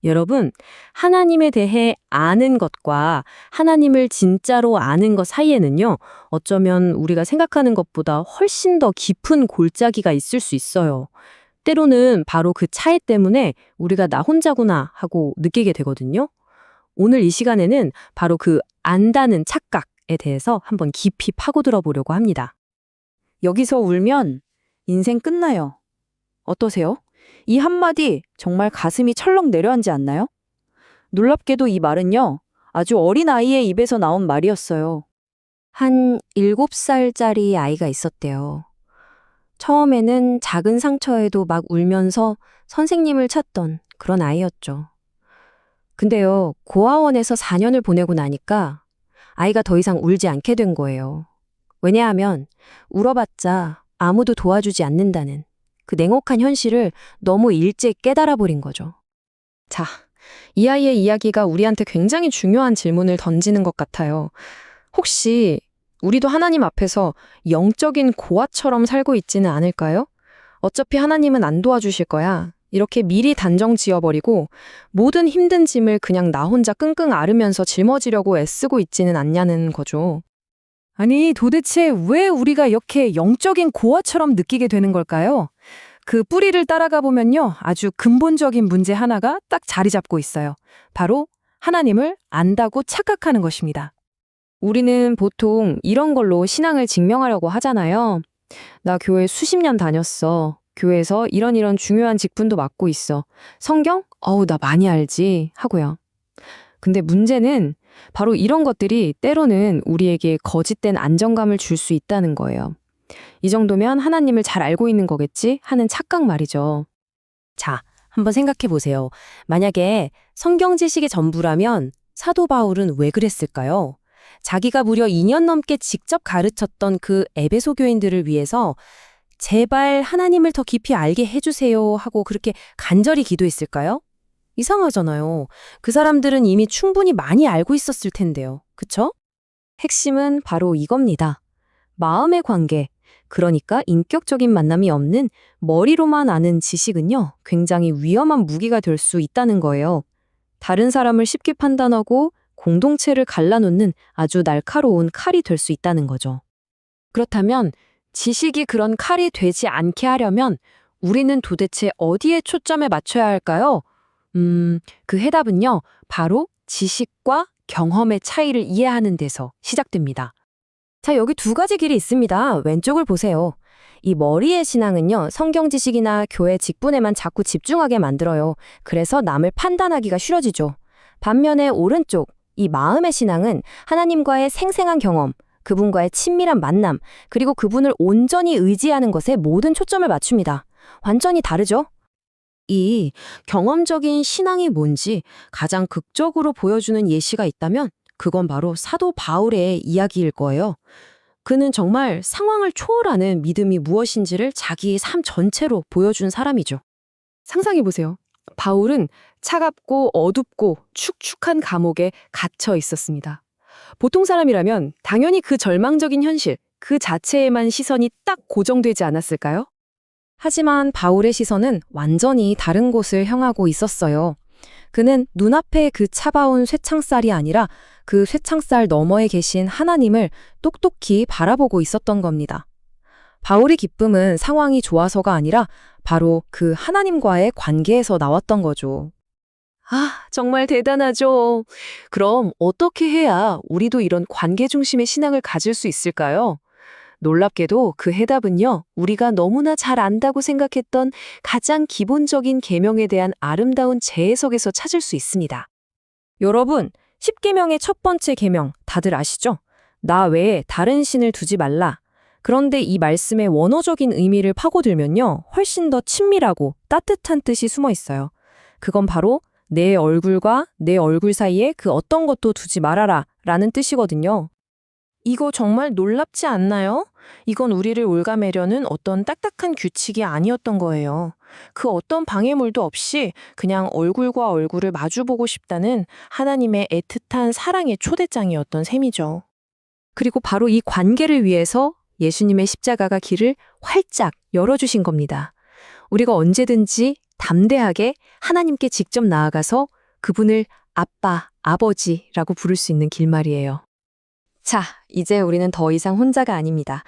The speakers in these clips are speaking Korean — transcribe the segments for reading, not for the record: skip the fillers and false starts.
여러분, 하나님에 대해 아는 것과 하나님을 진짜로 아는 것 사이에는요, 어쩌면 우리가 생각하는 것보다 훨씬 더 깊은 골짜기가 있을 수 있어요. 때로는 바로 그 차이 때문에 우리가 나 혼자구나 하고 느끼게 되거든요. 오늘 이 시간에는 바로 그 안다는 착각에 대해서 한번 깊이 파고들어 보려고 합니다. 여기서 울면 인생 끝나요. 어떠세요? 이 한마디 정말 가슴이 철렁 내려앉지 않나요? 놀랍게도 이 말은요, 아주 어린 아이의 입에서 나온 말이었어요. 한 7살짜리 아이가 있었대요. 처음에는 작은 상처에도 막 울면서 선생님을 찾던 그런 아이였죠. 근데요, 고아원에서 4년을 보내고 나니까 아이가 더 이상 울지 않게 된 거예요. 왜냐하면 울어봤자 아무도 도와주지 않는다는 그 냉혹한 현실을 너무 일찍 깨달아 버린 거죠. 자, 이 아이의 이야기가 우리한테 굉장히 중요한 질문을 던지는 것 같아요. 혹시 우리도 하나님 앞에서 영적인 고아처럼 살고 있지는 않을까요? 어차피 하나님은 안 도와주실 거야. 이렇게 미리 단정 지어버리고 모든 힘든 짐을 그냥 나 혼자 끙끙 앓으면서 짊어지려고 애쓰고 있지는 않냐는 거죠. 아니, 도대체 왜 우리가 이렇게 영적인 고아처럼 느끼게 되는 걸까요? 그 뿌리를 따라가 보면요, 아주 근본적인 문제 하나가 딱 자리 잡고 있어요. 바로 하나님을 안다고 착각하는 것입니다. 우리는 보통 이런 걸로 신앙을 증명하려고 하잖아요. 나 교회 수십 년 다녔어. 교회에서 이런 중요한 직분도 맡고 있어. 성경? 어우, 나 많이 알지. 하고요. 근데 문제는 바로 이런 것들이 때로는 우리에게 거짓된 안정감을 줄 수 있다는 거예요. 이 정도면 하나님을 잘 알고 있는 거겠지? 하는 착각 말이죠. 자, 한번 생각해 보세요. 만약에 성경 지식이 전부라면 사도 바울은 왜 그랬을까요? 자기가 무려 2년 넘게 직접 가르쳤던 그 에베소 교인들을 위해서 제발 하나님을 더 깊이 알게 해주세요 하고 그렇게 간절히 기도했을까요? 이상하잖아요. 그 사람들은 이미 충분히 많이 알고 있었을 텐데요. 그쵸? 핵심은 바로 이겁니다. 마음의 관계, 그러니까 인격적인 만남이 없는 머리로만 아는 지식은요, 굉장히 위험한 무기가 될 수 있다는 거예요. 다른 사람을 쉽게 판단하고 공동체를 갈라놓는 아주 날카로운 칼이 될 수 있다는 거죠. 그렇다면 지식이 그런 칼이 되지 않게 하려면 우리는 도대체 어디에 초점을 맞춰야 할까요? 그 해답은요, 바로 지식과 경험의 차이를 이해하는 데서 시작됩니다. 자, 여기 두 가지 길이 있습니다. 왼쪽을 보세요. 이 머리의 신앙은요, 성경 지식이나 교회 직분에만 자꾸 집중하게 만들어요. 그래서 남을 판단하기가 싫어지죠. 반면에 오른쪽, 이 마음의 신앙은 하나님과의 생생한 경험, 그분과의 친밀한 만남, 그리고 그분을 온전히 의지하는 것에 모든 초점을 맞춥니다. 완전히 다르죠? 이 경험적인 신앙이 뭔지 가장 극적으로 보여주는 예시가 있다면 그건 바로 사도 바울의 이야기일 거예요. 그는 정말 상황을 초월하는 믿음이 무엇인지를 자기의 삶 전체로 보여준 사람이죠. 상상해보세요. 바울은 차갑고 어둡고 축축한 감옥에 갇혀 있었습니다. 보통 사람이라면 당연히 그 절망적인 현실, 그 자체에만 시선이 딱 고정되지 않았을까요? 하지만 바울의 시선은 완전히 다른 곳을 향하고 있었어요. 그는 눈앞에 그 차가운 쇠창살이 아니라 그 쇠창살 너머에 계신 하나님을 똑똑히 바라보고 있었던 겁니다. 바울의 기쁨은 상황이 좋아서가 아니라 바로 그 하나님과의 관계에서 나왔던 거죠. 아, 정말 대단하죠. 그럼 어떻게 해야 우리도 이런 관계 중심의 신앙을 가질 수 있을까요? 놀랍게도 그 해답은요, 우리가 너무나 잘 안다고 생각했던 가장 기본적인 계명에 대한 아름다운 재해석에서 찾을 수 있습니다. 여러분, 십계명의 첫 번째 계명 다들 아시죠? 나 외에 다른 신을 두지 말라. 그런데 이 말씀의 원어적인 의미를 파고들면요, 훨씬 더 친밀하고 따뜻한 뜻이 숨어 있어요. 그건 바로 내 얼굴과 내 얼굴 사이에 그 어떤 것도 두지 말아라 라는 뜻이거든요. 이거 정말 놀랍지 않나요? 이건 우리를 올가매려는 어떤 딱딱한 규칙이 아니었던 거예요. 그 어떤 방해물도 없이 그냥 얼굴과 얼굴을 마주보고 싶다는 하나님의 애틋한 사랑의 초대장이었던 셈이죠. 그리고 바로 이 관계를 위해서 예수님의 십자가가 길을 활짝 열어주신 겁니다. 우리가 언제든지 담대하게 하나님께 직접 나아가서 그분을 아빠, 아버지라고 부를 수 있는 길말이에요. 자, 이제 우리는 더 이상 혼자가 아닙니다.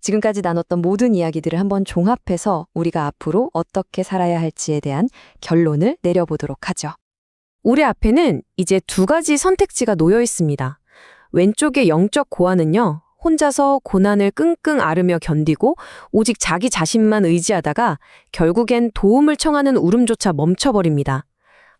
지금까지 나눴던 모든 이야기들을 한번 종합해서 우리가 앞으로 어떻게 살아야 할지에 대한 결론을 내려보도록 하죠. 우리 앞에는 이제 두 가지 선택지가 놓여 있습니다. 왼쪽의 영적 고아는요, 혼자서 고난을 끙끙 앓으며 견디고 오직 자기 자신만 의지하다가 결국엔 도움을 청하는 울음조차 멈춰버립니다.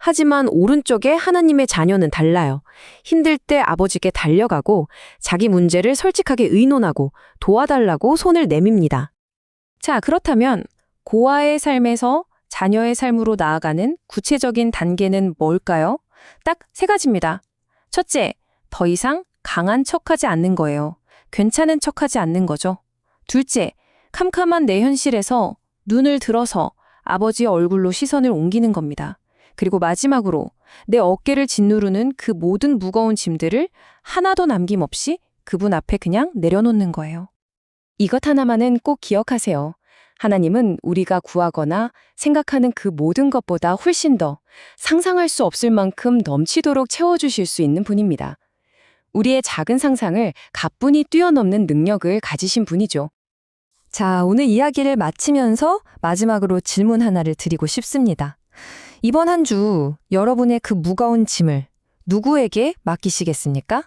하지만 오른쪽에 하나님의 자녀는 달라요. 힘들 때 아버지께 달려가고 자기 문제를 솔직하게 의논하고 도와달라고 손을 내밉니다. 자, 그렇다면 고아의 삶에서 자녀의 삶으로 나아가는 구체적인 단계는 뭘까요? 딱 세 가지입니다. 첫째, 더 이상 강한 척하지 않는 거예요. 괜찮은 척하지 않는 거죠. 둘째, 캄캄한 내 현실에서 눈을 들어서 아버지의 얼굴로 시선을 옮기는 겁니다. 그리고 마지막으로 내 어깨를 짓누르는 그 모든 무거운 짐들을 하나도 남김없이 그분 앞에 그냥 내려놓는 거예요. 이것 하나만은 꼭 기억하세요. 하나님은 우리가 구하거나 생각하는 그 모든 것보다 훨씬 더 상상할 수 없을 만큼 넘치도록 채워주실 수 있는 분입니다. 우리의 작은 상상을 가뿐히 뛰어넘는 능력을 가지신 분이죠. 자, 오늘 이야기를 마치면서 마지막으로 질문 하나를 드리고 싶습니다. 이번 한 주 여러분의 그 무거운 짐을 누구에게 맡기시겠습니까?